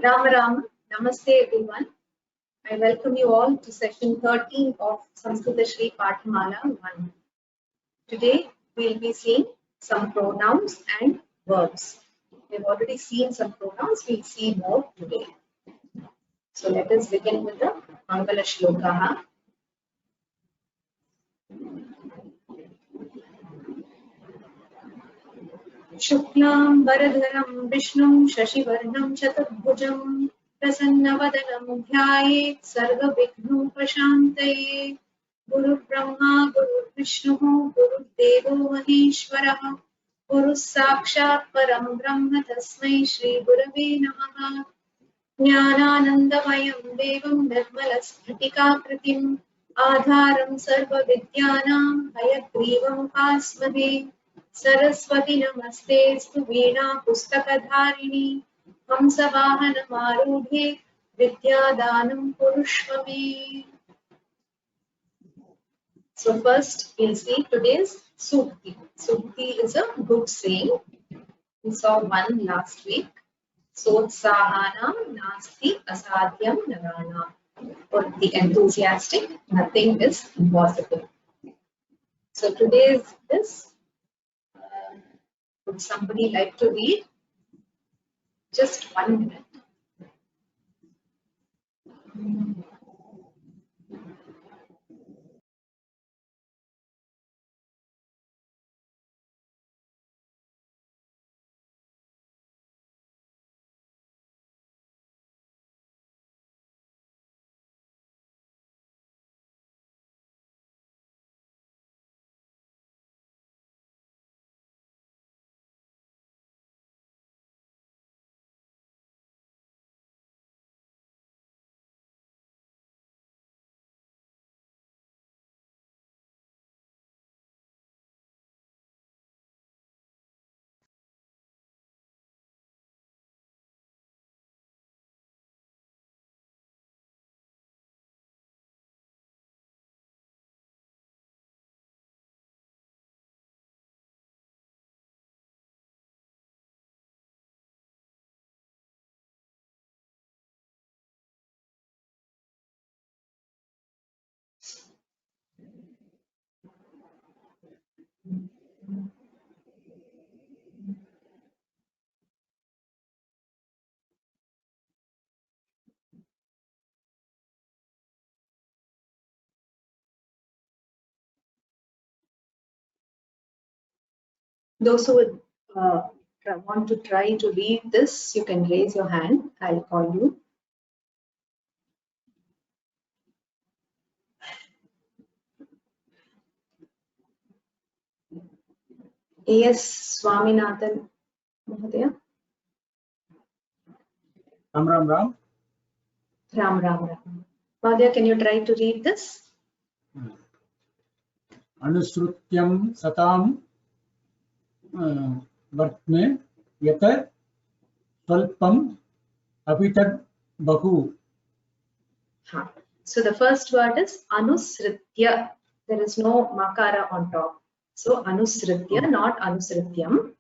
Ram Ram, Namaste everyone. I welcome you all to session 13 of Samskrita Shri Pathamala 1. Today we'll be seeing some pronouns and verbs. We've already seen some pronouns, we'll see more today. So let us begin with the Mangala Shlokaha. Shuklam Varadharam Vishnum Shashivarnam Chaturbhujam Prasanna-vadanam Dhyayet Sarva Vighno Prashantaye. Guru Brahma Guru Vishnu Guru Devo Maheshwara Guru Sakshat Param Brahma Tasmai Shri Gurave Namaha. Jnananandamayam Devam Nirmalasphatiकाकृतिम् Adharam Sarva Vidyanam Hayagrivam Pasmade. Saraswati Namaste Stu Veena Pustakadharini Hamsavahana Marudhe Vidyadanam Purushvame. So first we'll see today's Sukti. Sukti is a good saying. We saw one last week. Sotsahana Nasti Asadhyam Narana. For the enthusiastic, nothing is impossible. So today's is. Would somebody like to read? Just 1 minute. Those who would want to try to read this, you can raise your hand. I'll call you. A.S. Swaminathan Mahodaya. Ram Ram Ram. Ram Ram Ram. Mahodaya, can you try to read this? Anusrutyam satam vartme yata svalpam apitad bahu. So the first word is Anusritya. There is no makara on top. So Anusritya, not Anusrityam.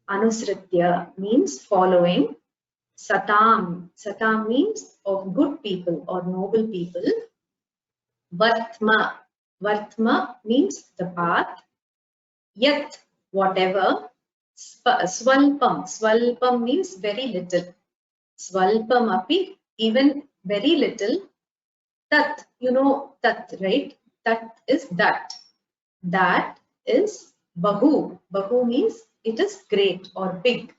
Anusritya means following. Satam. Satam means of good people or noble people. Vartma. Vartma means the path. Yat, whatever. Swalpam. Swalpam means very little. Swalpam api, even very little. Tat, you know tat, right? Tat is that. That is bahu. Bahu means it is great or big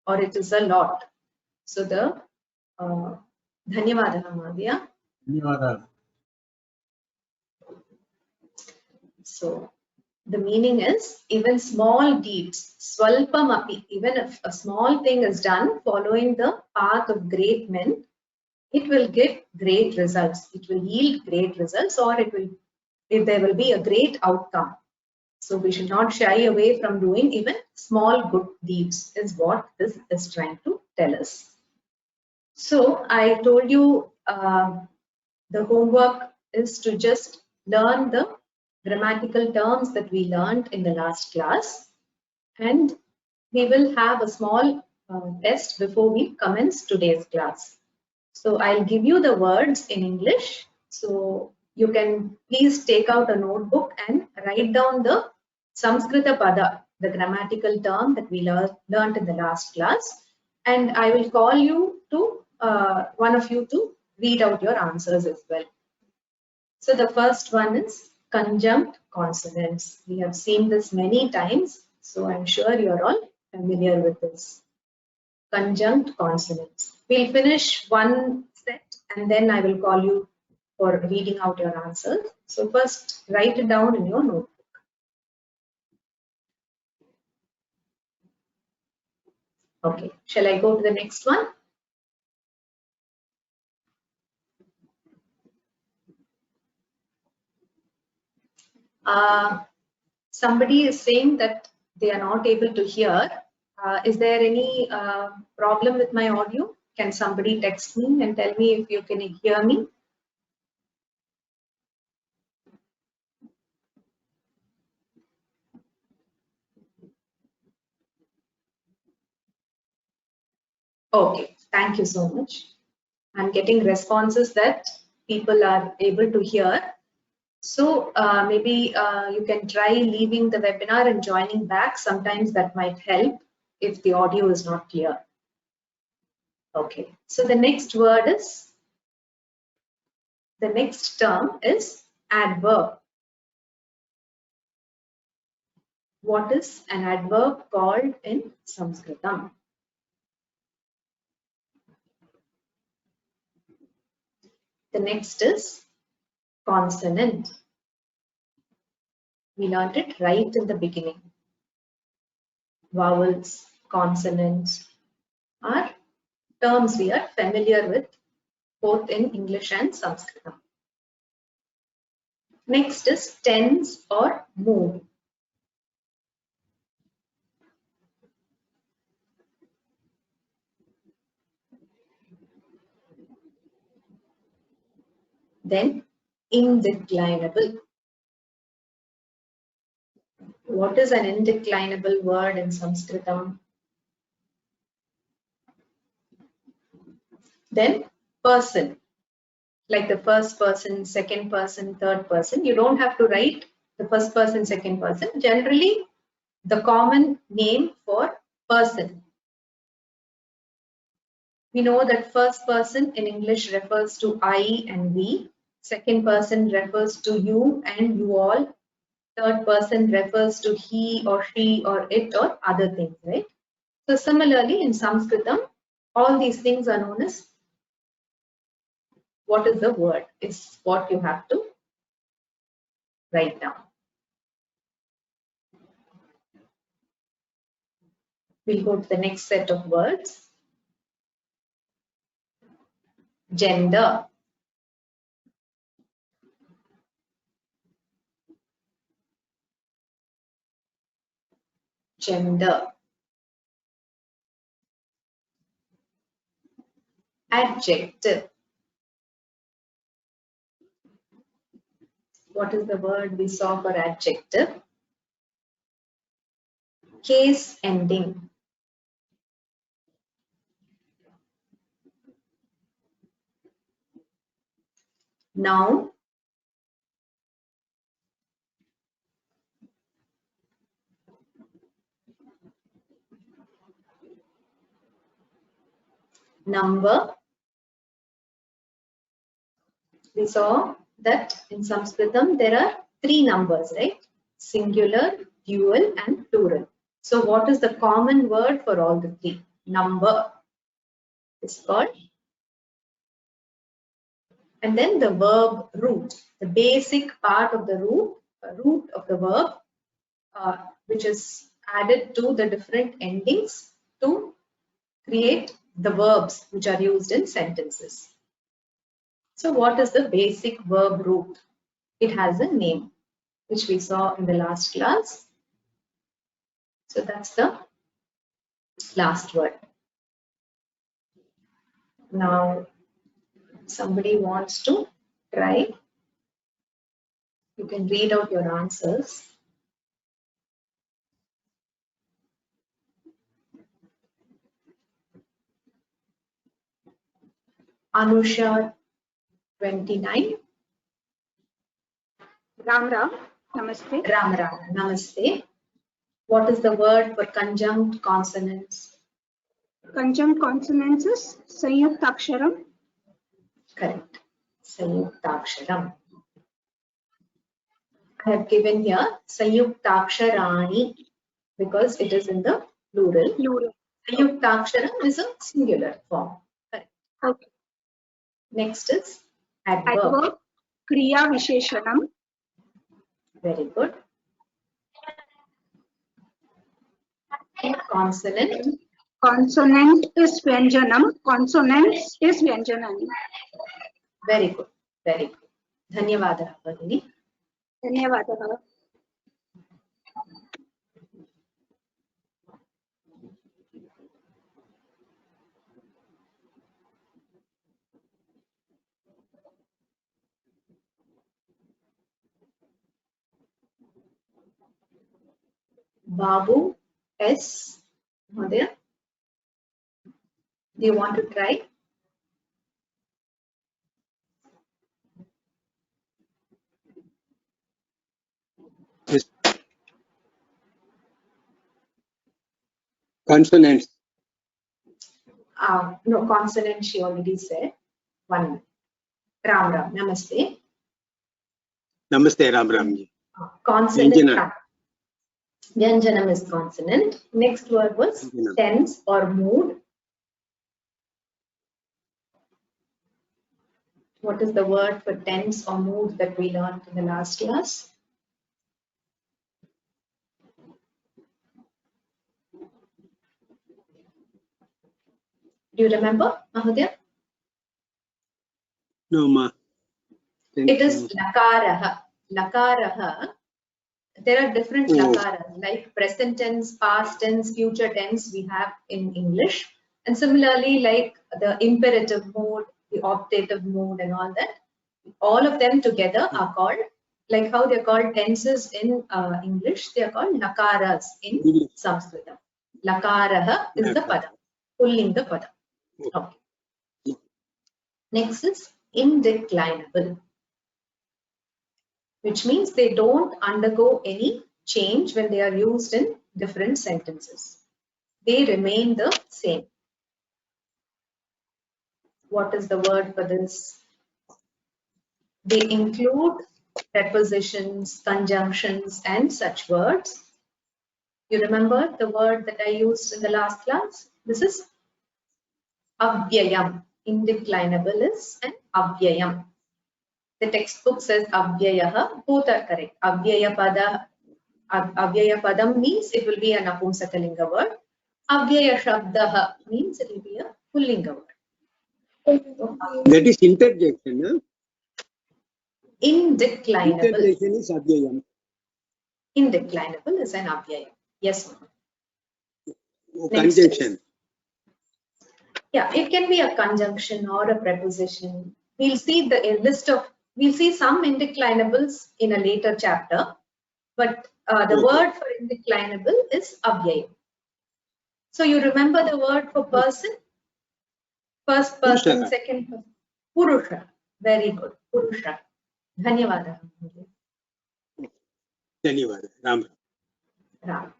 or it is a lot. So the Dhanyavada Mahodaya. Dhanyavada. So the meaning is even small deeds, swalpamapi, even if a small thing is done following the path of great men, it will get great results. It will yield great results, or there will be a great outcome. So we should not shy away from doing even small good deeds, is what this is trying to tell us. So I told you the homework is to just learn the grammatical terms that we learned in the last class, and we will have a small test before we commence today's class. So I'll give you the words in English. So you can please take out a notebook and write down the Samskrita Pada, the grammatical term that we learned in the last class. And I will call you to, one of you to read out your answers as well. So the first one is conjunct consonants. We have seen this many times, so I'm sure you're all familiar with this. Conjunct consonants. We'll finish one set and then I will call you for reading out your answers. So first write it down in your notebook. Okay, shall I go to the next one? Somebody is saying that they are not able to hear. Is there any problem with my audio? Can somebody text me and tell me if you can hear me? Okay, thank you so much. I'm getting responses that people are able to hear. So maybe you can try leaving the webinar and joining back. Sometimes that might help if the audio is not clear. Okay, so the next word is, the next term is adverb. What is an adverb called in Sanskritam? The next is consonant. We learned it right in the beginning. Vowels, consonants are terms we are familiar with both in English and Sanskrit. Next is tense or mood. Then indeclinable. What is an indeclinable word in Sanskritam? Then person, like the first person, second person, third person. You don't have to write the first person, second person. Generally, the common name for person. We know that first person in English refers to I and we. Second person refers to you and you all. Third person refers to he or she or it or other things, right? So similarly in Sanskritam, all these things are known as, what is the word, is what you have to write down. We'll go to the next set of words. Gender. Gender. Adjective. What is the word we saw for adjective? Case ending. Noun. Number. We saw that in Sanskritam there are three numbers, right? Singular, dual and plural. So what is the common word for all the three? Number is called. And then the verb root, the basic part of the root of the verb, which is added to the different endings to create the verbs which are used in sentences. So what is the basic verb root? It has a name, which we saw in the last class. So that's the last word. Now, somebody wants to try. You can read out your answers. Anusha 29. Ram Ram. Namaste. Ram Ram. Namaste. What is the word for conjunct consonants? Conjunct consonants is Sanyuktaksharam. Correct. Sanyuktaksharam. I have given here Sanyuktaksharani because it is in the plural. Sanyuktaksharam is a singular form. Correct. Okay. Next is adverb. Adverb. Kriya Visheshanam. Very good. Consonant. Consonant is Vyanjanam. Consonants is Vyanjanani. Very good. Very good. Dhanyavada, Bhagini. Dhanyavadaha. Babu S. Madhya. Do you want to try? Yes. Consonants. No, consonant she already said. One minute. Ram Ram. Namaste. Namaste, Ram Ramji. Consonant. Vyanjana. Vyanjanam is consonant. Next word was Vyanjanam. tense or mood. What is the word for tense or mood that we learned in the last class? Do you remember, Mahodaya? No, ma. It is lakaraha. Lakaraha. There are different lakaras like present tense, past tense, future tense we have in English. And similarly, like the imperative mood, the optative mood and all that, all of them together are called, like how they're called tenses in English, they are called lakaras in Sanskrit. Lakaraha is the padam, pulling the padam. Okay. Next is indeclinable, which means they don't undergo any change when they are used in different sentences. They remain the same. What is the word for this? They include prepositions, conjunctions, and such words. You remember the word that I used in the last class? This is avyayam. Indeclinable is an avyayam. The textbook says avyayaha. Both are correct. Avyaya padam means it will be an napumsakalinga word. Avyaya shabdaha means it will be a pullinga word. That is interjection. Huh? Indeclinable. Interjection is avyayam. Indeclinable is an avyayam. Yes, ma'am. Next Conjunction. Yeah, it can be a conjunction or a preposition. We'll see we'll see some indeclinables in a later chapter, but the word for indeclinable is avyayam. So you remember the word for person? First person, Purusha. second person. Purusha. Very good. Purusha. Dhanyavada. Dhanyavad. Ram. Ram.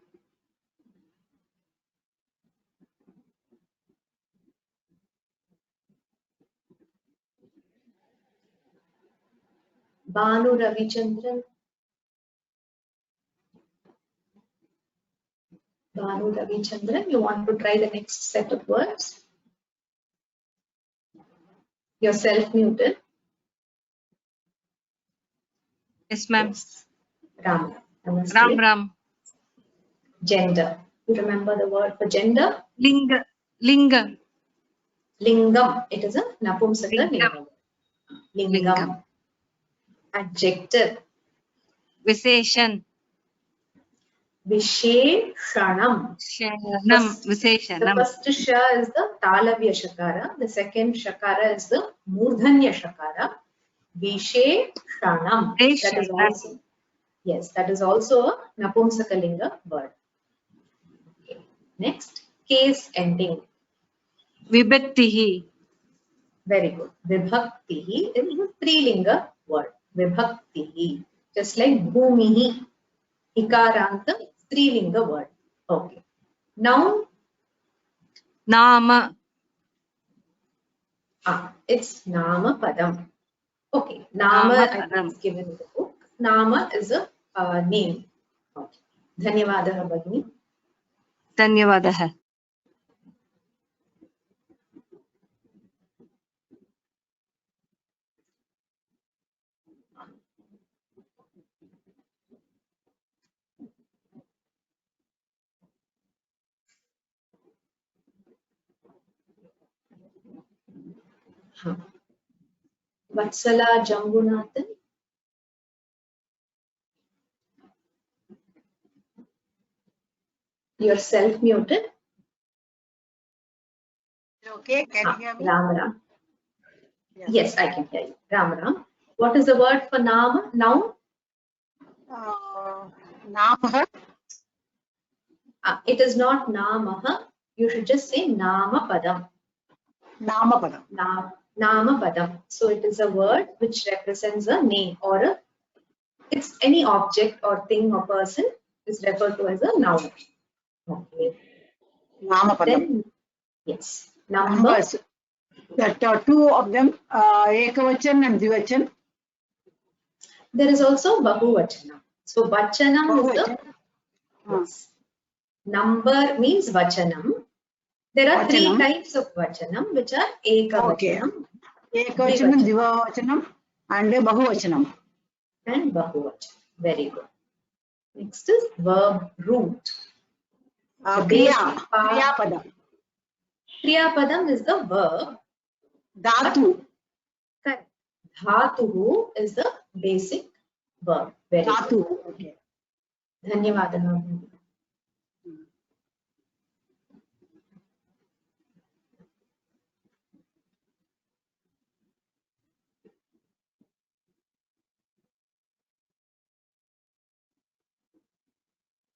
Banu Ravichandran. Banu Ravichandran, you want to try the next set of words? You're self-muted. Yes, ma'am. Yes. Ram. Namaste. Ram Ram. Gender. You remember the word for gender? Linga. Linga. Lingam. It is a napumsaka Lingam. lingam. Lingam. Adjective. Visheshan. Visheshanam. Shanam. The Visheshanam. first sha is the talavya shakara. The second shakara is the murdhanya shakara. Visheshanam. That is also, yes, that is also a napumsakalinga word. Okay. Next, case ending. Vibhaktihi. Very good. Vibhaktihi is a Strilinga word. Vibhaktihi. Just like Bhumihi. Ikaranta, Strilinga word. Okay. Now, Nama. it's Nama Padam. Okay. Nama Namapadam. is given in the book. Nama is a name. Okay. Dhanyavadaha Bhagini. Dhanyavadah. Vatsala Jambunathan. You're self-muted. Okay, can you hear me? Ram Ram. Yes. Yes, I can hear you. Ram Ram. What is the word for Nama? Noun? Namah. It is not Namaha. You should just say Nama Padam. Namapadam. Nama Padam. So it is a word which represents a name or a, it's any object or thing or person is referred to as a noun. Okay. Namapadam. Then, yes. Number. Numbers. That two of them, Ekavachan and Dvivachan. There is also Bahuvachanam. So Vachanam is the yes. Number means Vachanam. There are three Vachanam. types of Vachanam, which are Ekavachanam Ekavachanam, Dvivachanam, and Bahuvachanam. and Bahuvachanam. Very good. Next is verb root. Kriya. Kriyapadam. Kriyapadam is the verb. Dhatu. Correct. Dhatuhu is the basic verb. Very good. Dhatu. Okay. Dhanyavadaha.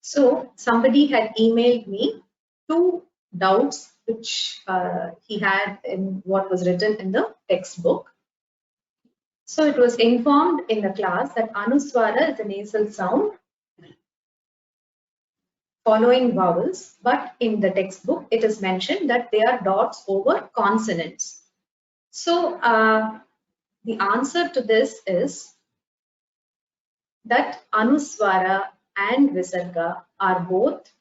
So somebody had emailed me two doubts which he had in what was written in the textbook. So it was informed in the class that Anuswara is a nasal sound following vowels, but in the textbook it is mentioned that they are dots over consonants. So the answer to this is that Anuswara and Visarga are both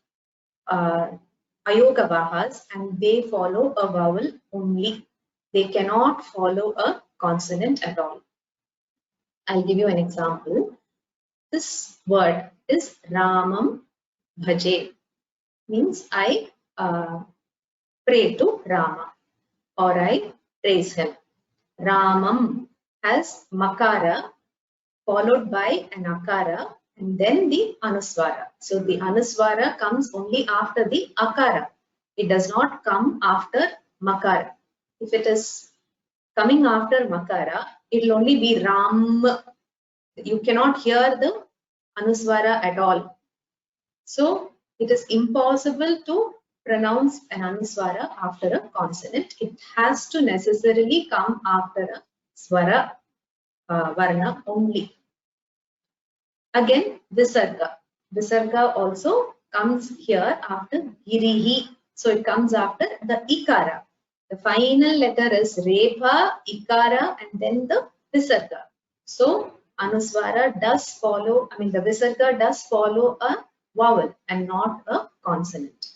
Ayogavahas and they follow a vowel only. They cannot follow a consonant at all. I'll give you an example. This word is Ramam Bhaje, means I pray to Rama or I praise him. Ramam has Makara followed by an Akara and then the Anuswara. So the Anuswara comes only after the Akara. It does not come after Makara. If it is coming after Makara, it will only be Ram. You cannot hear the Anuswara at all. So it is impossible to pronounce an Anuswara after a consonant. It has to necessarily come after a Swara Varna only. Again, Visarga. Visarga also comes here after Girihi. So it comes after the Ikara. The final letter is Repa, Ikara, and then the Visarga. So Anuswara does follow, the Visarga does follow a vowel and not a consonant.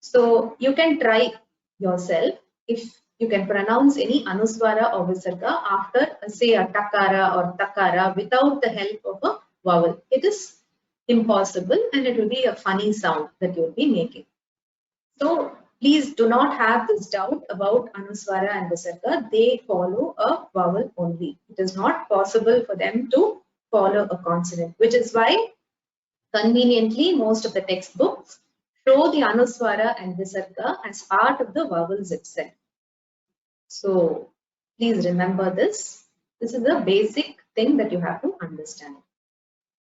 So you can try yourself if you can pronounce any Anuswara or Visarga after, say, a Takara or Takara without the help of a vowel. It is impossible and it will be a funny sound that you will be making. So please do not have this doubt about Anuswara and Visarga. They follow a vowel only. It is not possible for them to follow a consonant, which is why conveniently most of the textbooks show the Anuswara and Visarga as part of the vowels itself. So please remember this. This is a basic thing that you have to understand.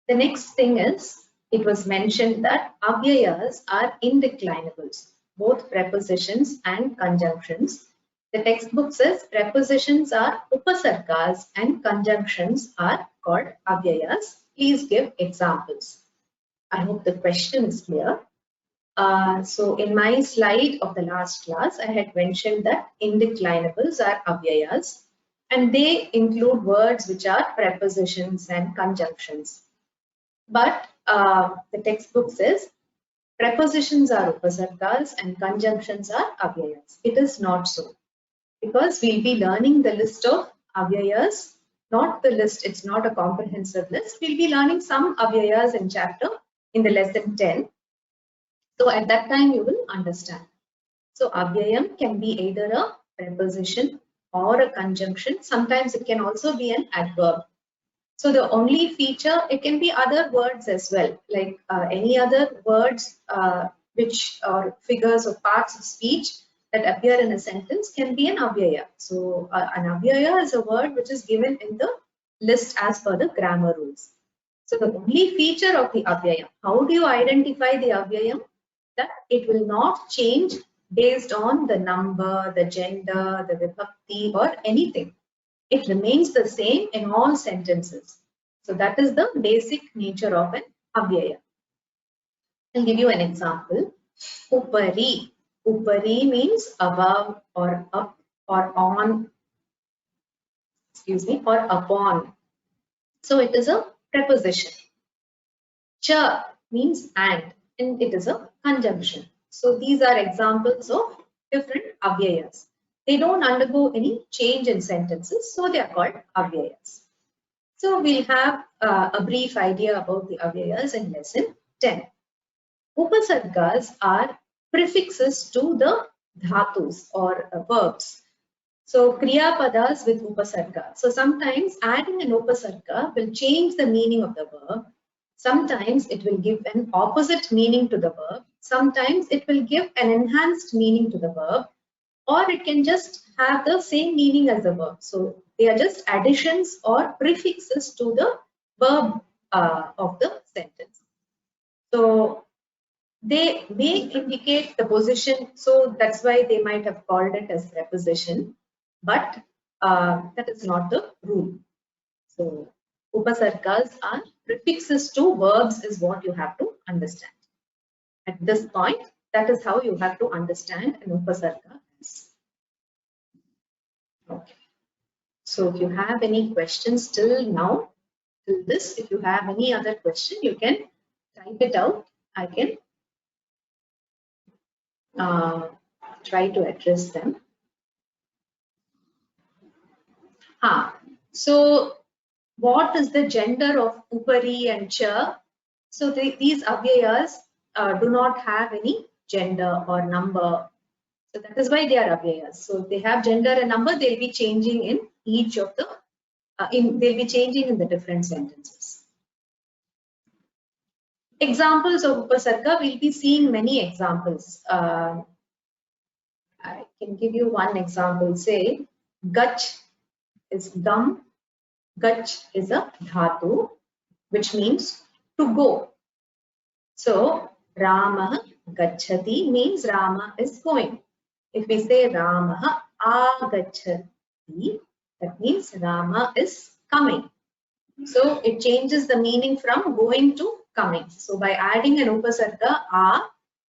The next thing is, it was mentioned that avyayas are indeclinables, both prepositions and conjunctions. The textbook says prepositions are upasargas and conjunctions are called avyayas. Please give examples. I hope the question is clear. So in my slide of the last class, I had mentioned that indeclinables are avyayas, and they include words which are prepositions and conjunctions. But the textbook says prepositions are upasargas and conjunctions are avyayas. It is not so, because we'll be learning the list of avyayas, not the list, it's not a comprehensive list. We'll be learning some avyayas in the lesson 10. So at that time you will understand. So avyayam can be either a preposition or a conjunction. Sometimes it can also be an adverb. So the only feature, it can be other words as well, like any other words which are figures or parts of speech that appear in a sentence can be an avyaya. So an avyaya is a word which is given in the list as per the grammar rules. So the only feature of the avyayam, how do you identify the avyayam? That it will not change based on the number, the gender, the vibhakti or anything. It remains the same in all sentences. So that is the basic nature of an avyaya. I'll give you an example. Upari. Upari means above or up or on, or upon. So it is a preposition. Cha means and it is a conjunction. So these are examples of different avyayas. They don't undergo any change in sentences, so they are called avyayas. So we'll have a brief idea about the avyayas in lesson 10. Upasargas are prefixes to the dhatus or verbs. So kriya padas with upasarga. So sometimes adding an upasarga will change the meaning of the verb. Sometimes it will give an opposite meaning to the verb. Sometimes it will give an enhanced meaning to the verb, or it can just have the same meaning as the verb. So they are just additions or prefixes to the verb of the sentence. So they may indicate the position, so that's why they might have called it as preposition, but that is not the rule. So upasargas are prefixes to verbs is what you have to understand. At this point, that is how you have to understand an upasarga is. Okay. So if you have any questions till now, till this, if you have any other question, you can type it out. I can try to address them. So what is the gender of upari and cha? So these avyayas do not have any gender or number. So that is why they are avyayas. So if they have gender and number, they'll be changing in each of the, they'll be changing in the different sentences. Examples of upasarga, we'll be seeing many examples. I can give you one example. Say, gach is gum. Gach is a dhatu, which means to go. So, Rama gachati means Rama is going. If we say Rama agachati, that means Rama is coming. So, it changes the meaning from going to coming. So, by adding an upasarga a,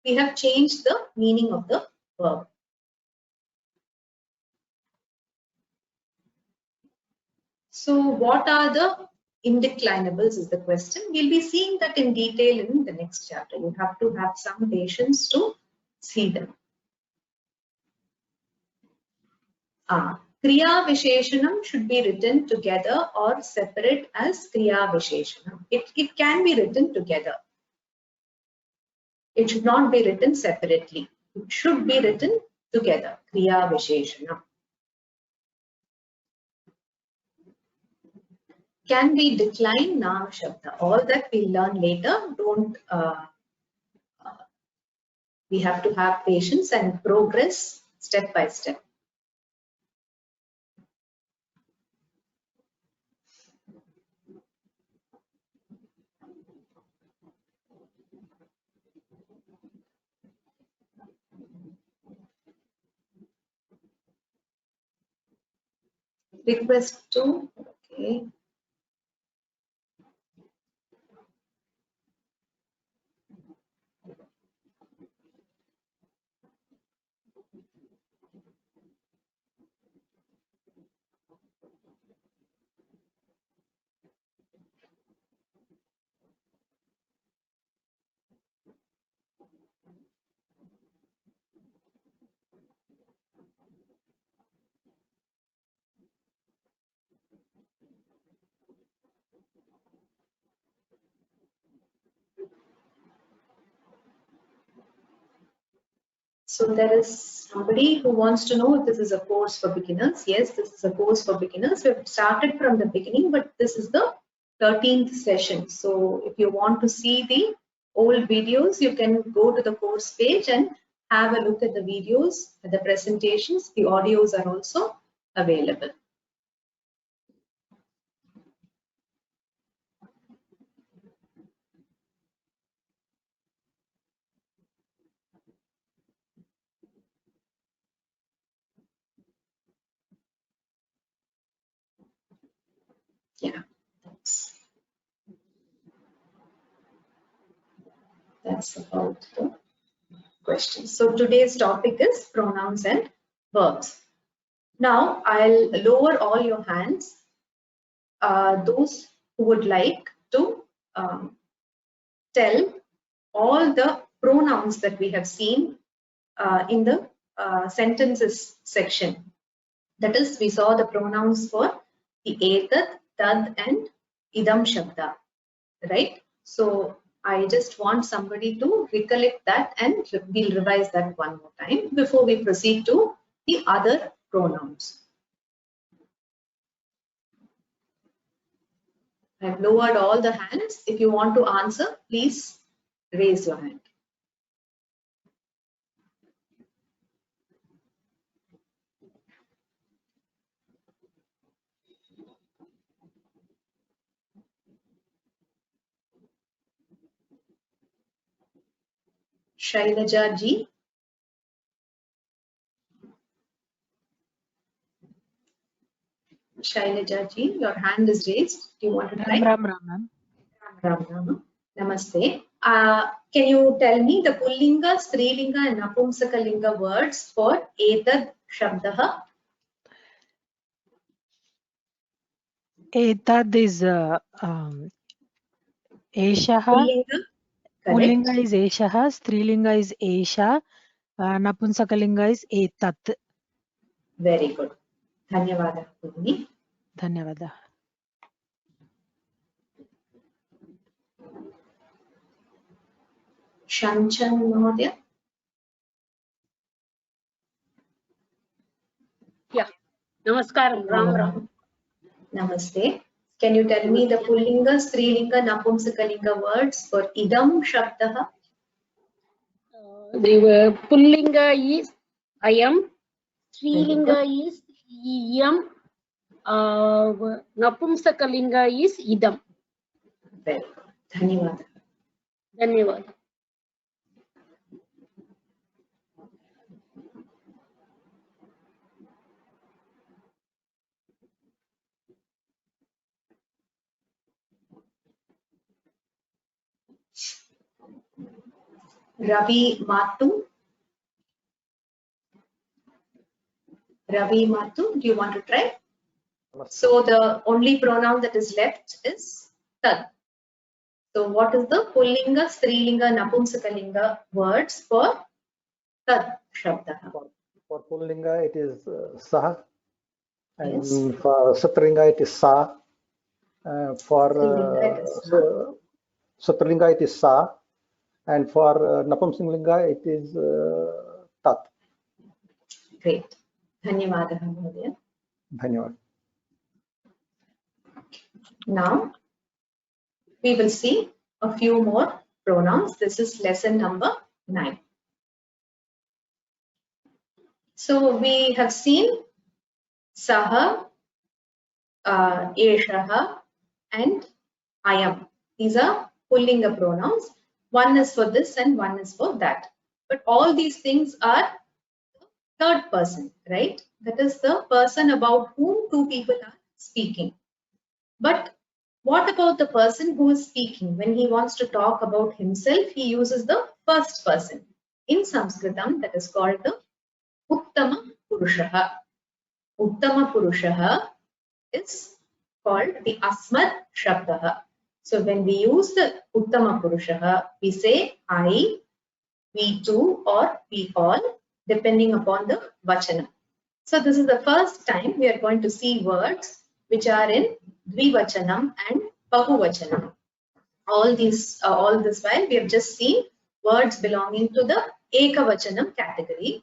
we have changed the meaning of the verb. So, what are the indeclinables is the question. We'll be seeing that in detail in the next chapter. You have to have some patience to see them. Kriya Visheshanam should be written together or separate as Kriya Visheshanam. It can be written together. It should not be written separately. It should be written together. Kriya Visheshanam. Can we decline Nama Shabda? All that we'll learn later. We have to have patience and progress step by step. request to, okay. So there is somebody who wants to know if this is a course for beginners. Yes, this is a course for beginners. We have started from the beginning, but this is the 13th session. So if you want to see the old videos, you can go to the course page and have a look at the videos, at the presentations. The audios are also available. Yeah, that's about the question. So today's topic is pronouns and verbs. Now I'll lower all your hands. Those who would like to tell all the pronouns that we have seen in the sentences section. That is, we saw the pronouns for the etat, tad and idam shabda, right? So I just want somebody to recollect that, and we'll revise that one more time before we proceed to the other pronouns. I've lowered all the hands. If you want to answer, please raise your hand. Shailaja ji. Shailaja ji, your hand is raised. Do you want to try? Ram Ram. Ram Ram. Namaste. Can you tell me the Pullinga, Strilinga and Napumsakalinga words for Etad Shabdaha? Etad is Eshaha. Pullinga, correct. Pullinga is Eshaha. Strilinga is Esha. Napunsakalinga is Etat. Very good. Dhanyavada. Pulli. Dhanyavada. Shanchan Mahodaya. Yeah. Namaskaram. Ram Ram. Namaste. Can you tell me the Pullinga, Strilinga, Napumsakalinga words for Idam Shabdaha? The Pullinga is Ayam. Strilinga is Iyam. Napumsakalinga is Idam. Very good. Dhanyavada. Dhanyavad. Ravi Matu. Ravi Matu, do you want to try? So the only pronoun that is left is tad. So what is the Pullinga, Strilinga, Napumsakalinga words for tad Shabdaha? For Pullinga it is Sah, and Yes. for Satringa it is Sa. For Satringa it is Sa, and for Napumsakalinga it is Tat. Great. Dhanyavada Mahodaya. Dhanyavad. Now we will see a few more pronouns. This is lesson number 9. So we have seen Saha, Eshaha and Ayam. These are Pullinga pronouns. One is for this and one is for that. But all these things are third person, right? that is the person about whom two people are speaking. But what about the person who is speaking? When he wants to talk about himself, he uses the first person. In Sanskritam, that is called the Uttama Purushaha. Uttama Purushaha is called the Asmad Shabdaha. So when we use the Uttama Purushaha, we say I, we two, or we all, depending upon the Vachana. So this is the first time we are going to see words which are in Dvivachanam and Bahuvachanam. All this while we have just seen words belonging to the Ekavachanam category.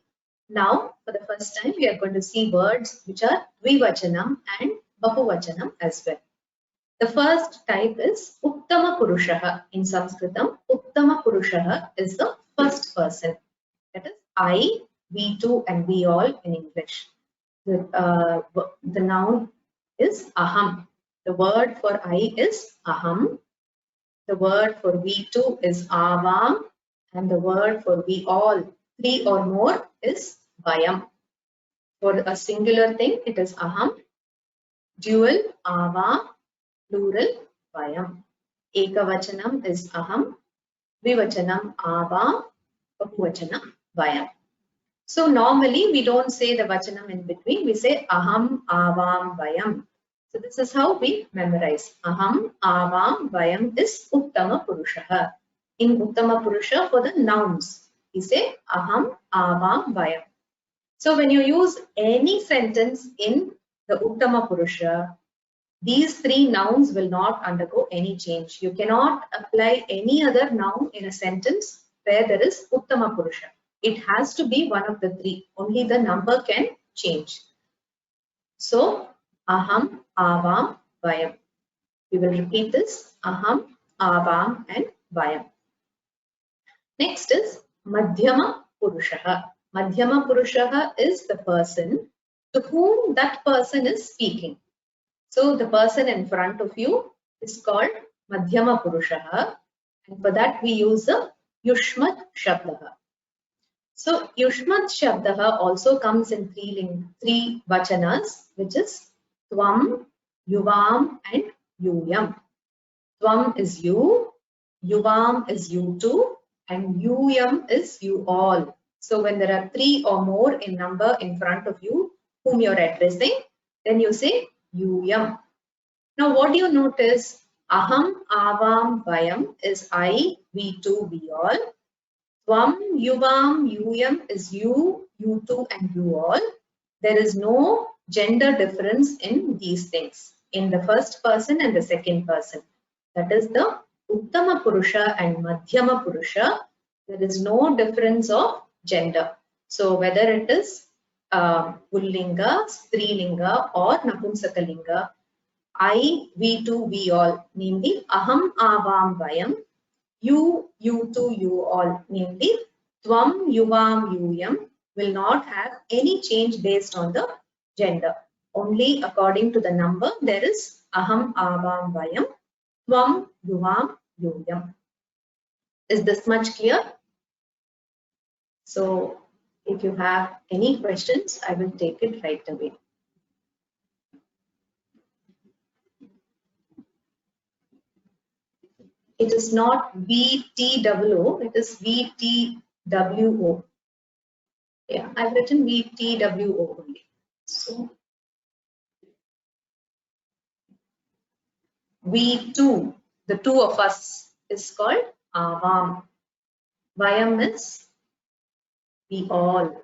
Now, for the first time, we are going to see words which are Dvivachanam and Bahuvachanam as well. The first type is Uttama Purushaha. In Sanskritam, Uttama Purushaha is the first person. That is I, we two, and we all in English. The noun is Aham. The word for I is Aham. The word for we two is Avam. And the word for we all, three or more, is Vayam. For a singular thing, it is Aham. Dual, Avam. Plural, Vayam. Ekavachanam is Aham. Dvivachanam, Avam. Bahuvachanam, Vayam. So normally we don't say the Vachanam in between. We say Aham, Avam, Vayam. So this is how we memorize. Aham, Avam, Vayam is Uttama Purushaha. In Uttama Purusha, for the nouns, we say Aham, Avam, Vayam. So when you use any sentence in the Uttama Purusha, these three nouns will not undergo any change. You cannot apply any other noun in a sentence where there is Uttama Purusha. It has to be one of the three. Only the number can change. So, Aham, Avam, Vayam. We will repeat this. Aham, Avam, and Vayam. Next is Madhyama Purushaha. Madhyama Purushaha is the person to whom that person is speaking. So the person in front of you is called Madhyama Purushaha, and for that we use a Yushmat Shabdaha. So Yushmat Shabdaha also comes in three vachanas, which is Tvam, Yuvam, and Yuyam. Tvam is you, Yuvam is you two, and Yuyam is you all. So when there are three or more in number in front of you whom you are addressing, then you say Yuyam. Now what do you notice? Aham, Avam, Vayam is I, we two, we all. Tvam, Yuvam, Yuyam is you, you two, and you all. There is no gender difference in these things, in the first person and the second person. That is the Uttama Purusha and Madhyama Purusha. There is no difference of gender. So whether it is Pullinga, Strilinga, or Napunsakalinga, I, we two, we all, namely Aham, Avam, Vayam. You, you two, you all, namely Tvam, Yuvam, Yuyam, will not have any change based on the gender. Only according to the number, there is Aham, Avam, Vayam, Tvam, Yuvam, Yuyam. Is this much clear? So, if you have any questions, I will take it right away. It is not VTWO, it is VTWO. Yeah, I've written VTWO only. So, we two, the two of us, is called Avam. Vayam is we all.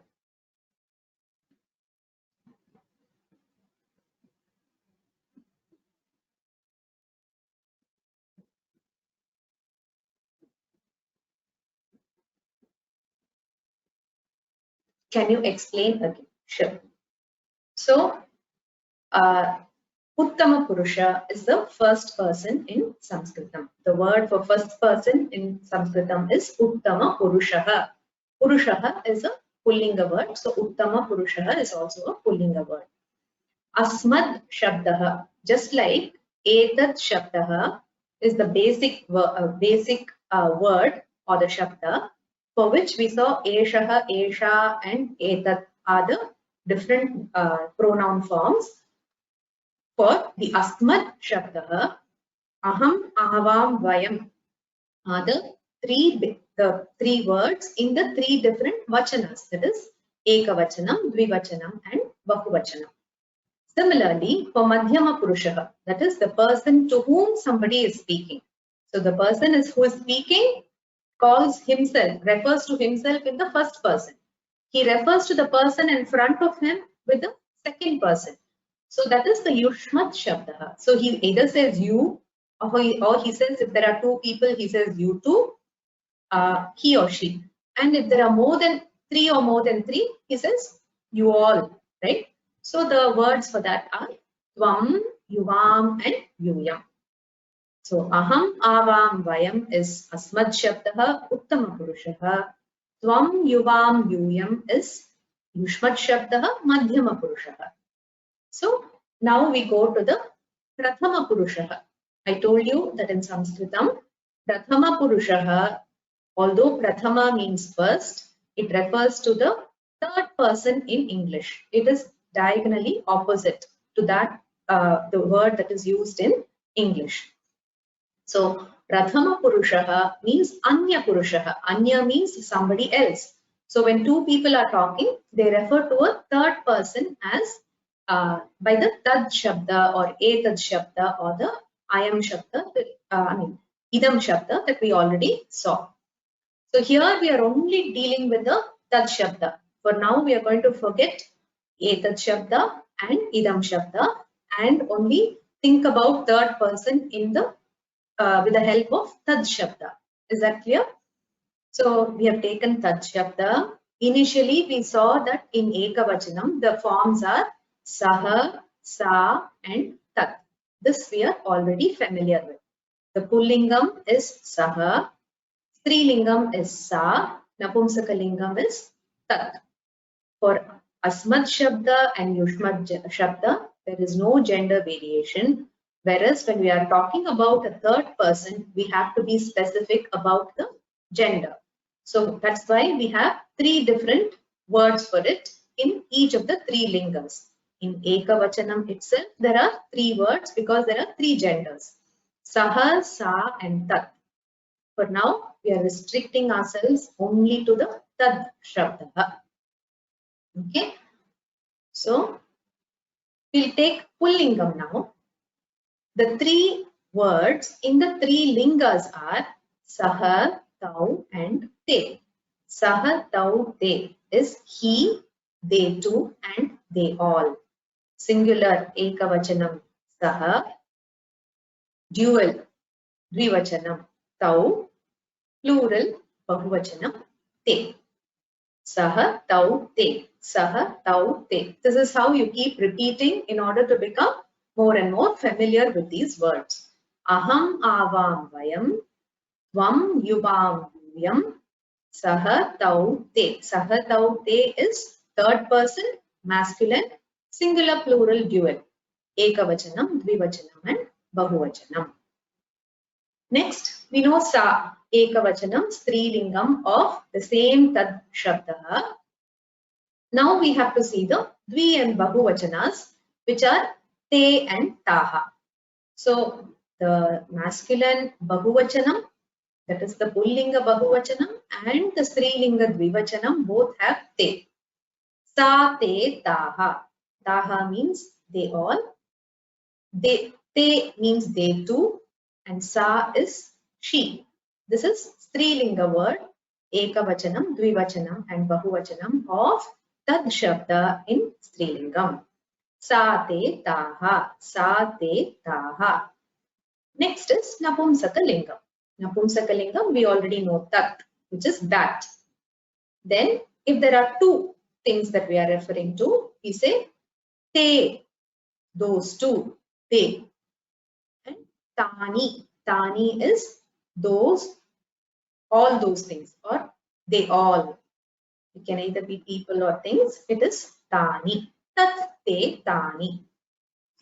Can you explain again? Sure. So, Uttama Purusha is the first person in Sanskritam. The word for first person in Sanskritam is Uttama Purushaha. Purushaha is a Pullinga word, so Uttama Purushaha is also a Pullinga word. Asmad Shabdaha, just like Etat Shabdaha is the basic word or the Shabda, for which we saw Eshaha, Esha, and Etat are the different pronoun forms. For the Asmad Shabda, Aham, Avam, Vayam are the three words in the three different vachanas, that is Ekavachanam, Dvivachanam and Bahuvachanam. Similarly, for Madhyama Purusha, that is the person to whom somebody is speaking. So the person who is speaking refers to himself in the first person. He refers to the person in front of him with the second person. So that is the Yushmat Shabda. So he either says you, or he says if there are two people, he says you two, he or she. And if there are more than three or more than three, he says you all, right? So the words for that are Tvam, Yuvam and Yuyam. So Aham, Avam, Vayam is Asmad Shabda, Uttama Purusha. Tvam, Yuvam, Yuyam is Yushmat Shabda, Madhyama Purusha. So now we go to the Prathama Purusha. I told you that in Sanskritam, Prathama Purusha, although Prathama means first, it refers to the third person in English. It is diagonally opposite to that, the word that is used in English. So Prathama Purusha means Anya Purusha. Anya means somebody else. So when two people are talking, they refer to a third person as by the Tad Shabda or Etad Shabda or the Ayam Shabda, Idam Shabda that we already saw. So here we are only dealing with the Tad Shabda. For now we are going to forget Etad Shabda and Idam Shabda and only think about third person in the with the help of Tad Shabda. Is that clear? So we have taken Tad Shabda. Initially we saw that in Ekavachanam the forms are Saha, Sa and Tat. This we are already familiar with. The Pullingam is Saha, Strilingam is Sa, Napumsakalingam is Tat. For Asmad Shabda and Yushmat Shabda, there is no gender variation. Whereas when we are talking about a third person, we have to be specific about the gender. So that's why we have three different words for it in each of the three lingams. In Ekavachanam itself, there are three words because there are three genders. Saha, Sa and Tat. For now, we are restricting ourselves only to the Tad Shabda. Okay. So, we'll take Pullingam now. The three words in the three lingas are Saha, Tau and Te. Saha, Tau, Te is he, they two and they all. Singular Ekavachanam Saha, dual Dvivachanam Tau, plural Bahuvachanam Te. Saha, Tau, Te. Saha, Tau, Te. This is how you keep repeating in order to become more and more familiar with these words. Aham, Avam, Vayam, Tvam, Yuvam, Yuyam, Saha, Tau, Te. Saha, Tau, Te is third person, masculine, singular, plural, dual. Ekavachanam, Dvivachanam and Bahuvachanam. Next, we know Sa, Ekavachanam, Strilingam of the same Tad Shabda. Now we have to see the Dvi and Bahuvachanas, which are Te and Taha. So the masculine Bahuvachanam, that is the Pullinga Bahuvachanam and the Strilinga Dvivachanam both have Te. Sa, Te, Taha. Taha means they all. Te means they too. And Sa is she. This is Strilinga word, Ekavachanam, Dvivachanam and Bahuvachanam of Tad Shabda in Strilingam. Sa, Te, Taha. Sa, Te, Taha. Next is Napumsakalingam. Napumsakalingam, we already know Tat, which is that. Then, if there are two things that we are referring to, we say Te, those two, Te. And Tani. Tani is those, all those things, or they all. It can either be people or things. It is Tani. Tat, Te, Tani.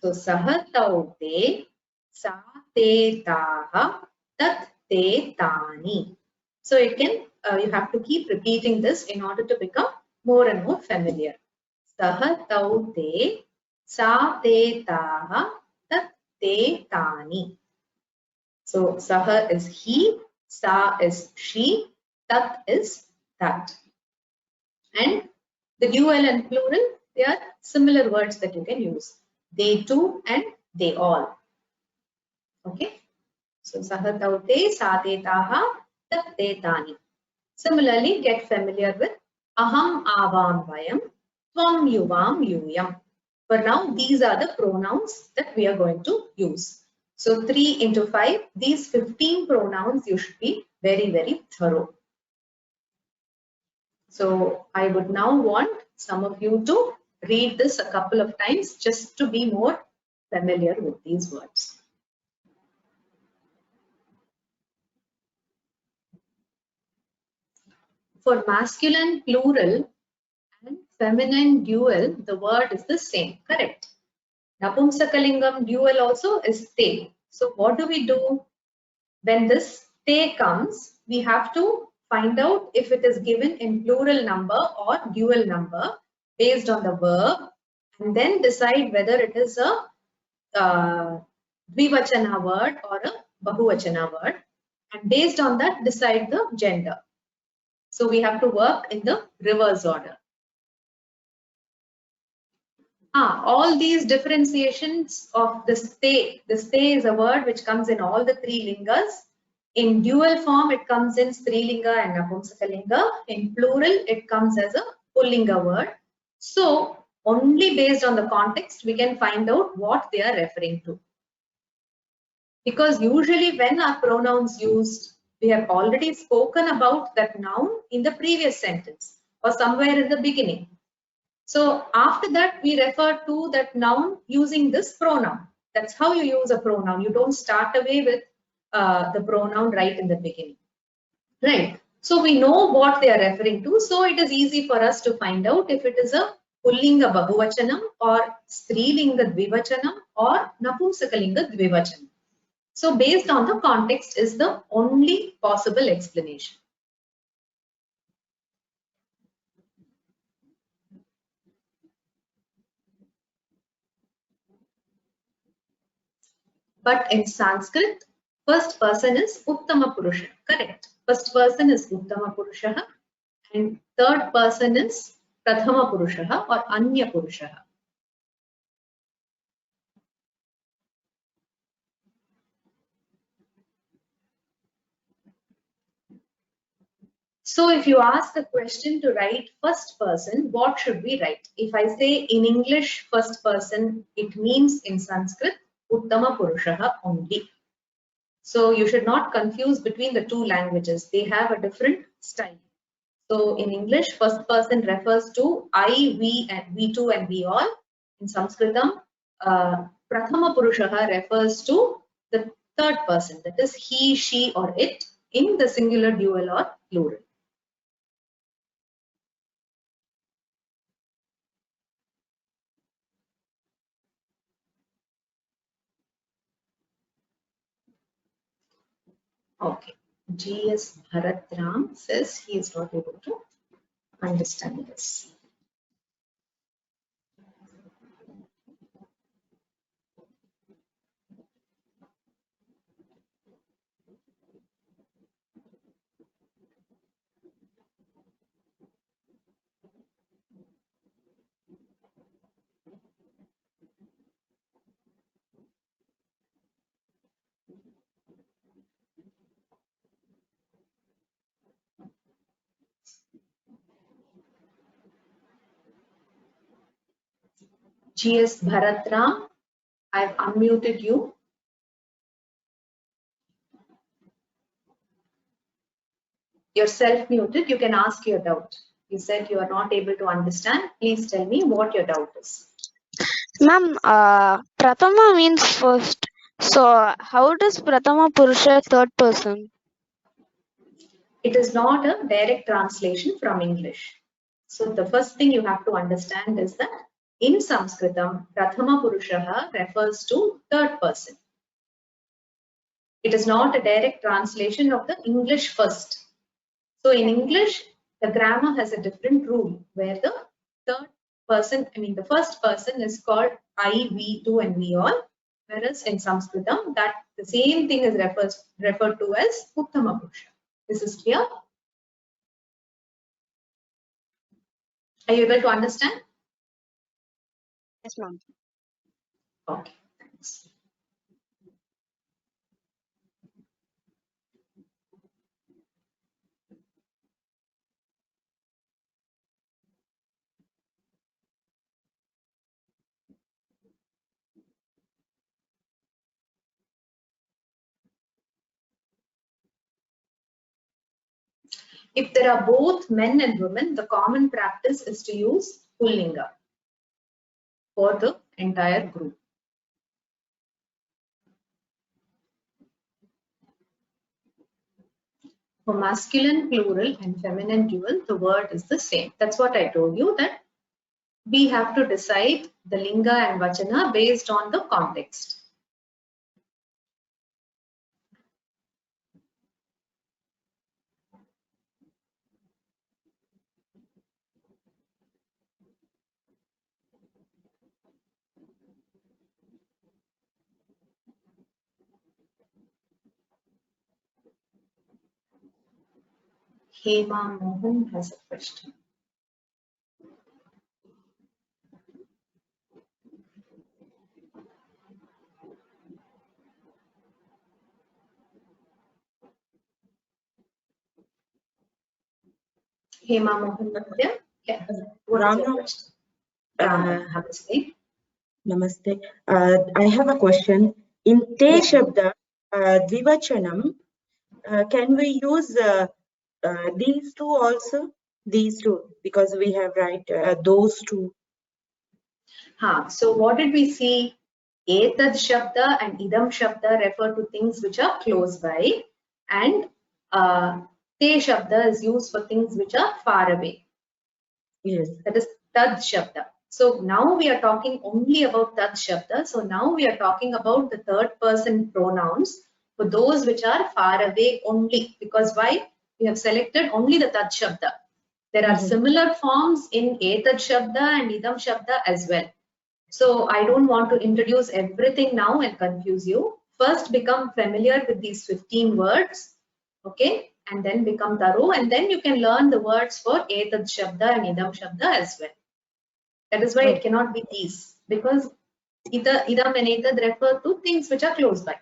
So, Saha, Tau, Te. Sa, Te, Taha. Tat, Te, Tani. So, it can, you have to keep repeating this in order to become more and more familiar. Saha tau te, sa te taha, tat te tani. So saha is he, sa is she, tat is that. And the dual and plural, they are similar words that you can use. They too and they all. Okay. So saha tau te, sa te taha, tat te tani. Similarly, get familiar with aham avam vayam, tvam yuvam yuyam. For now, these are the pronouns that we are going to use. So 3 into 5, these 15 pronouns you should be very, very thorough. So I would now want some of you to read this a couple of times just to be more familiar with these words. For masculine plural and feminine dual, the word is the same, correct? Napumsakalingam dual also is te. So what do we do? When this te comes, we have to find out if it is given in plural number or dual number based on the verb, and then decide whether it is a dvivachana word or a bahuvachana word, and based on that decide the gender. So we have to work in the reverse order. All these differentiations of the stay. The stay is a word which comes in all the 3 lingas. In dual form, it comes in strilinga and napumsakalinga. In plural, it comes as a pullinga word. So only based on the context, we can find out what they are referring to. Because usually when our pronouns used, we have already spoken about that noun in the previous sentence or somewhere in the beginning. So after that, we refer to that noun using this pronoun. That's how you use a pronoun. You don't start away with the pronoun right in the beginning. Right. So we know what they are referring to. So it is easy for us to find out if it is a pullinga bahuvachanam or strilinga dvivachanam or napumsakalinga dvivachanam. So based on the context is the only possible explanation. But in Sanskrit, first person is Uttama Purusha, correct? First person is Uttama Purusha and third person is Prathama Purusha or Anya Purusha. So if you ask a question to write first person, what should we write? If I say in English first person, it means in Sanskrit Uttama Purusha only. So you should not confuse between the 2 languages. They have a different style. So in English, first person refers to I, we, and we two and we all. In Sanskritam, Prathama Purusha refers to the third person, that is he, she, or it in the singular, dual, or plural. Okay. G.S. Bharatram says he is not able to understand this. G.S. Bharatram, I've unmuted you. You're self-muted. You can ask your doubt. You said you are not able to understand. Please tell me what your doubt is. Ma'am, Prathama means first. So how does Prathama Purusha third person? It is not a direct translation from English. So the first thing you have to understand is that in Sanskritam, Prathama Purusha refers to third person. It is not a direct translation of the English first. So in English, the grammar has a different rule where the third person, I mean the first person is called I, we, tu and we all, whereas in Sanskritam that the same thing is referred to as Uttama Purusha. This is clear? Are you able to understand? Yes, ma'am. Okay, thanks. If there are both men and women, the common practice is to use Pullinga for the entire group. For masculine plural and feminine dual, the word is the same. That's what I told you, that we have to decide the linga and vachana based on the context. Hema Mohan has a question. Hema Mohan, yeah. What is your question? Namaste. Namaste. I have a question. In Te Shabda, Dvivachanam, can we use these two also? These two, because we have those two. So what did we see? Etad Shabda and Idam Shabda refer to things which are close by, and Te Shabda is used for things which are far away. Yes. That is Tad Shabda. So now we are talking only about Tad Shabda. So now we are talking about the third person pronouns for those which are far away only. Because why? We have selected only the Tad Shabda. There are similar forms in Etad Shabda and Idam Shabda as well. So I don't want to introduce everything now and confuse you. First become familiar with these 15 words, okay, and then become thorough, and then you can learn the words for Etad Shabda and Idam Shabda as well. That is why it cannot be these, because Idam and Etad refer to things which are close by.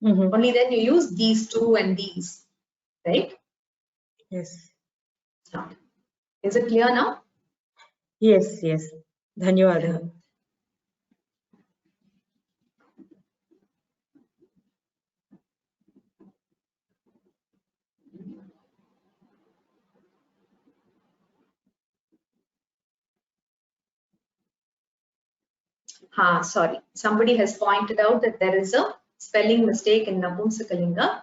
Only then you use these two and these, right? Yes. Is it clear now? Yes, yes. Dhanyawad. Sorry. Somebody has pointed out that there is a spelling mistake in Napumsakalinga.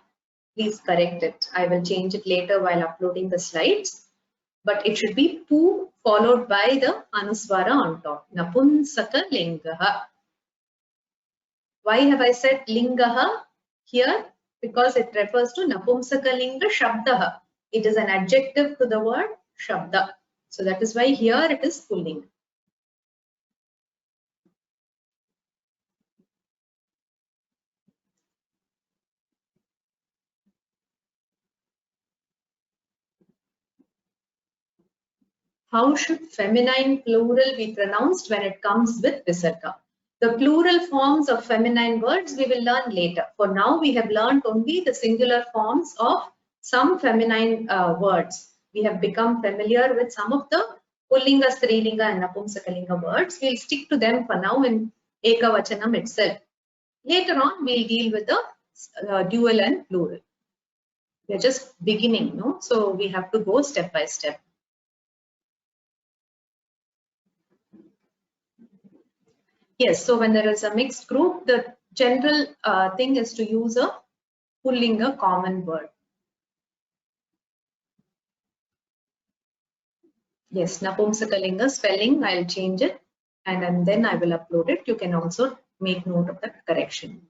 Please correct it. I will change it later while uploading the slides. But it should be pu followed by the anuswara on top. Napumsakalingaha. Why have I said lingaha here? Because it refers to Napumsakalinga Shabdaha. It is an adjective to the word Shabda. So that is why here it is pulling. How should feminine plural be pronounced when it comes with visarga? The plural forms of feminine words we will learn later. For now, we have learned only the singular forms of some feminine words. We have become familiar with some of the Pullinga, Strilinga and Napumsakalinga words. We'll stick to them for now in Ekavachanam itself. Later on, we'll deal with the dual and plural. We're just beginning, no? So we have to go step by step. Yes, so when there is a mixed group, the general thing is to use a Pullinga common word. Yes, Napumsakalinga spelling, I'll change it and then I will upload it. You can also make note of the correction.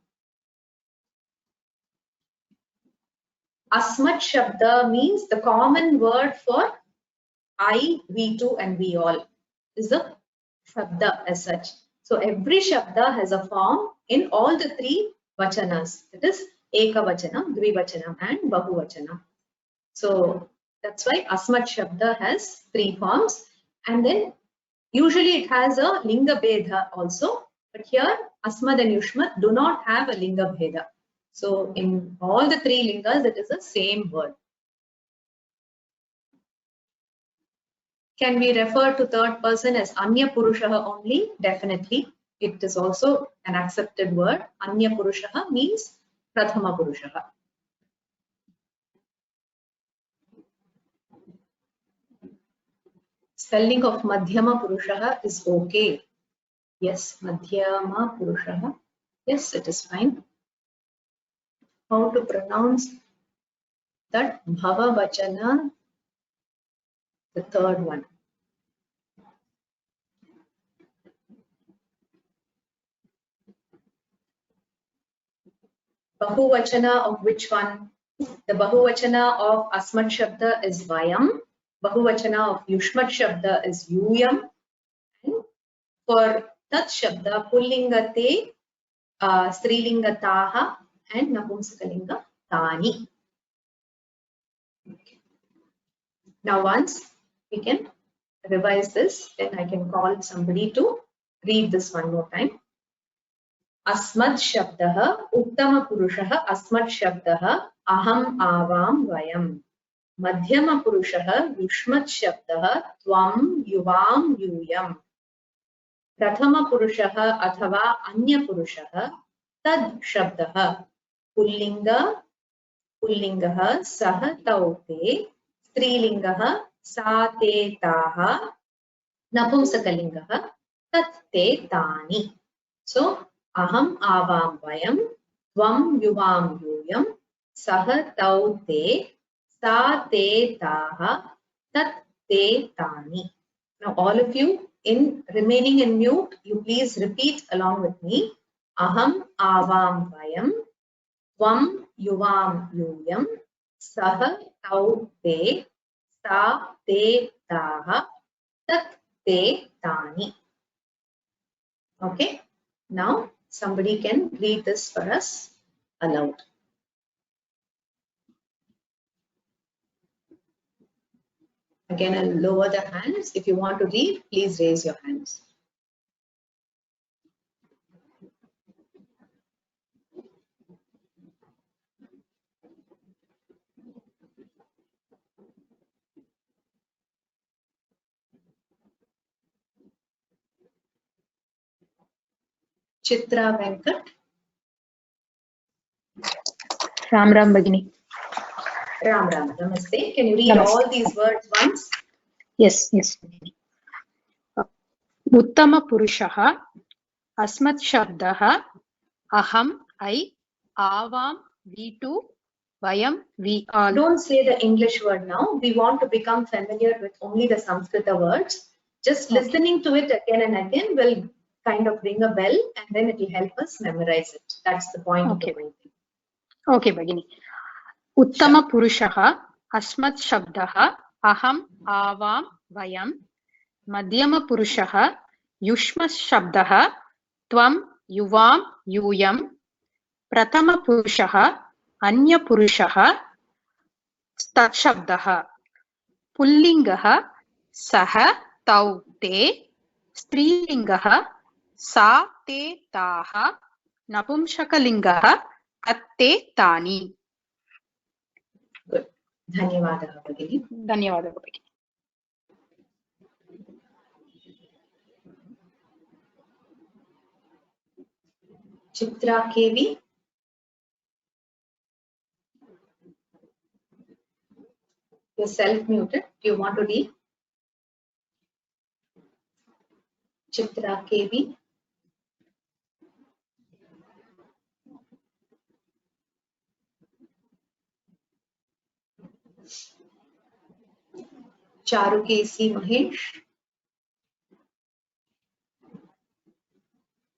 Asmat Shabda means the common word for I, we two and we all. is a shabda as such. So every shabda has a form in all the three vachanas. That is ekavachanam, dvivachanam and bahuvachanam. So that's why asmat shabda has three forms, and then usually it has a linga bheda also, but here asmad and yushmat do not have a linga bheda. So in all the three lingas it is the same word. Can we refer to third person as anya purushaha only? Definitely. It is also an accepted word. Anya purushaha means prathama purushaha. Spelling of madhyama purushaha is okay. Yes, madhyama purushaha. Yes, it is fine. How to pronounce that bhava vachana, the third one? Bahuvachana of which one? The bahuvachana of asmat shabda is vayam. Bahuvachana of yushmat shabda is yuyam. And for tat shabda, pullinga te, strilinga taha and napumsakalinga tani. Okay. Now once we can revise this, then I can call somebody to read this one more time. अस्मत् शब्दः उत्तमपुरुषः अस्मत् शब्दः अहम् आवां वयम् मध्यमपुरुषः युष्मत् शब्दः त्वं युवां यूयम् प्रथमपुरुषः अथवा अन्यपुरुषः तद् शब्दः पुल्लिङ्गः सः तौ ते स्त्रीलिङ्गः सा ते ताः नपुंसकलिङ्गः तत् ते तानि. So aham avam vayam, tvam yuvam yuyam, sah tau te, sa te taha, tat te tani. Now all of you in remaining in mute, you please repeat along with me. Aham avam vayam, tvam yuvam yuyam, sah tau te, sa te taha, tat te tani. Okay, now somebody can read this for us aloud. Again, I'll lower the hands. If you want to read, please raise your hands. Chitra Venkat. Ram Ram Bhagini. Ram Ram, namaste. Can you read Namaste. all these words once? Yes. Uttama Purushaha, Asmat Shabdaha, Aham, I, Avam, we two, Vayam, we all. Don't say the English word now. We want to become familiar with only the Sanskrita words. Just listening to it again and again will kind of ring a bell, and then it will help us memorize it. That's the point of the whole thing. Okay, Bhagini. Uttama Purushaha, Asmat Shabdaha, Aham, Avam, Vayam, Madhyama Purushaha, Yushma Shabdaha, Tvam, Yuvam, Yuyam, Prathama Purushaha, Anya Purushaha, Tat Shabdaha, Pullingaha, Saha, Tau, Te, Strilingaha, Sa, Te, Taha, Napumsakalingaha, Atte, Tani. Good. Dhanyavadaha, Bhagini. Dhanyavadaha, Bhagini. Chitra KV. You're self-muted. Do you want to read? Chitra KV. Charukesi Mahesh.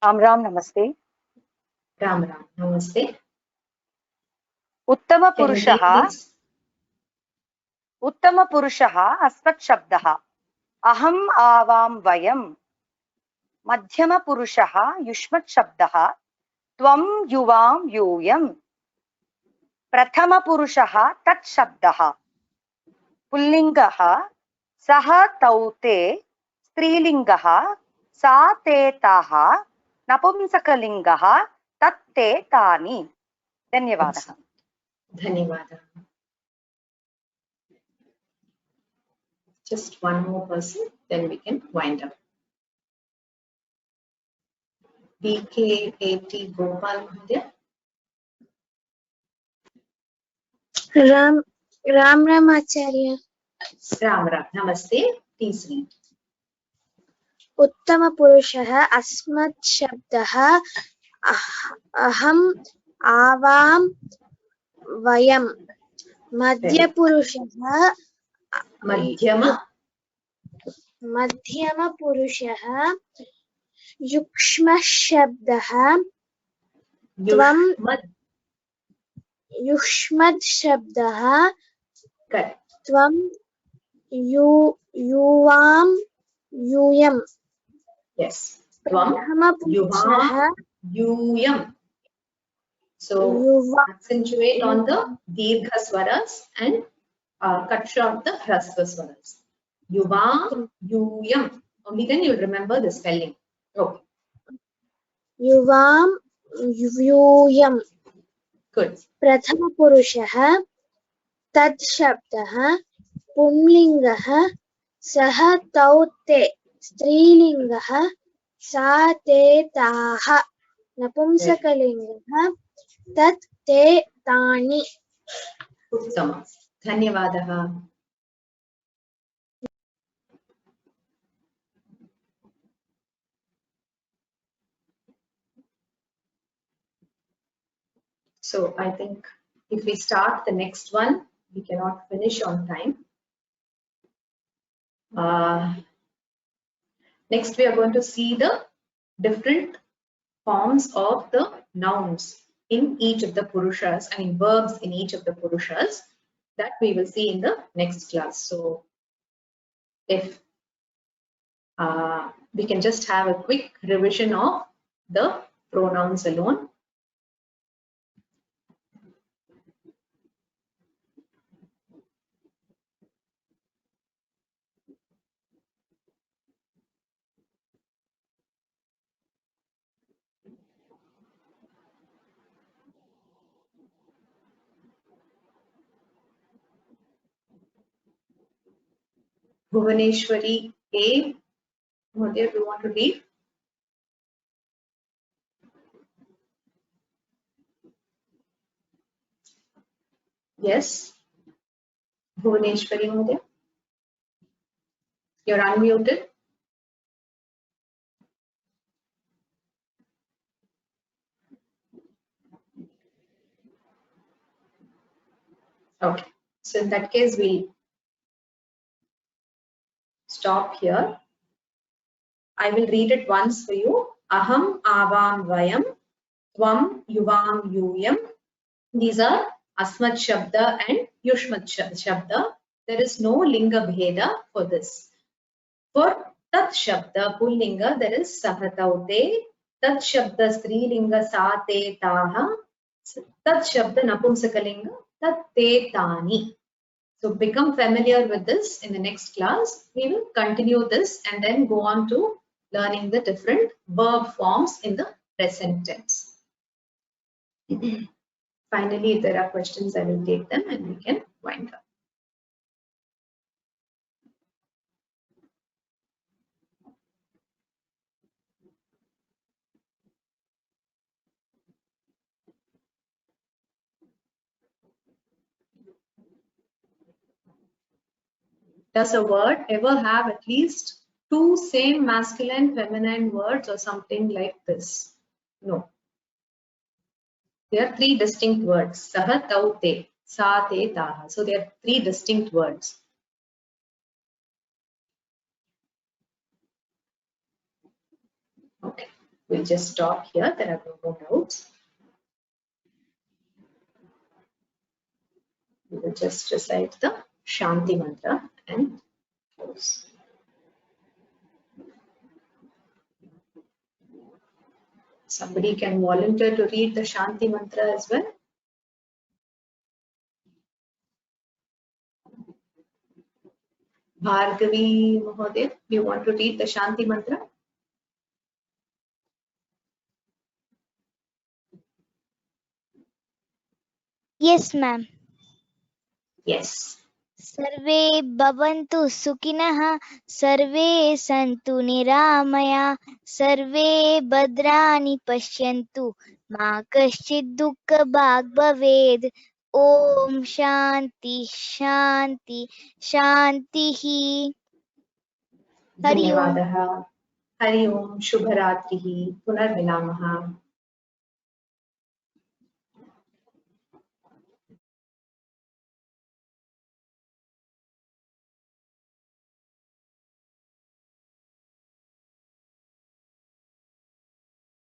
Ram Ram, namaste. Ram Ram, namaste. Uttama Can you read, Purushaha, please? Uttama Purushaha, Asmat Shabdaha. अहम् आवां वयं मध्यमपुरुषः युष्मत् शब्दः त्वं युवां यूयं प्रथमपुरुषः तत् शब्दः पुल्लिङ्गः सः तौ ते स्त्रीलिङ्गः सा ते ताः नपुंसकलिङ्गः तत् ते तानि धन्यवादः धन्यवादः just one more person then we can wind up BK80 Gopal Mahodaya Ram Acharya Ram Namaste please read उत्तम पुरुषः अस्मत् शब्दः अहम् आवां वयं मध्यमपुरुषः युष्मः शब्दः त्वं युष्मद् शब्दः त्वं युवां यूयं yes tvam yuyam so accentuate on the dirgha swaras and cut short the hrasva swaras yuvam yuyam only then you'll remember the spelling okay युवां यूयं good प्रथम पुरुषः तत् शब्दः पुंलिङ्गः सः तौ ते स्त्रीलिङ्गः सा ते ताः नपुंसकलिङ्गः तत् ते तानि उत्तमं धन्यवादः so I think if we start the next one we cannot finish on time next we are going to see the different forms of the nouns in each of the purushas, I mean verbs in each of the purushas that we will see in the next class. So if we can just have a quick revision of the pronouns alone. Bhuvaneshwari A. Mahodaya, do you want to read? Yes. Bhuvaneshwari Mahodaya. You're unmuted. Okay. So in that case, we'll stop here. I will read it once for you. Aham avam vayam, tvam yuvam yuyam. These are asmat shabda and yushmat shabda. There is no linga bheda for this. For tat shabda pullinga, there is sahataute. Tat shabda strilinga sate taha. Tat shabda napumsakalinga tat te tani. So become familiar with this in the next class. We will continue this and then go on to learning the different verb forms in the present tense. Finally, if there are questions, I will take them and we can wind up. Does a word ever have at least two same masculine, feminine words or something like this? No. There are three distinct words. Saha, tau, te, sa, te, taha. So there are three distinct words. Okay, we'll just stop here. There are no more doubts. We will just recite the Shanti mantra and close. Somebody can volunteer to read the Shanti mantra as well. Bhargavi Mahoday, you want to read the Shanti mantra? Yes, ma'am. Yes. सर्वे भवन्तु सुखिनः सर्वे सन्तु निरामया सर्वे भद्राणि पश्यन्तु मा कश्चित् दुःखभाग् भवेत् ॐ शान्ति शान्ति शान्तिः हरि ओम् धन्यवादः। हरि ओम, शुभरात्रिः, पुनर्मिलामः।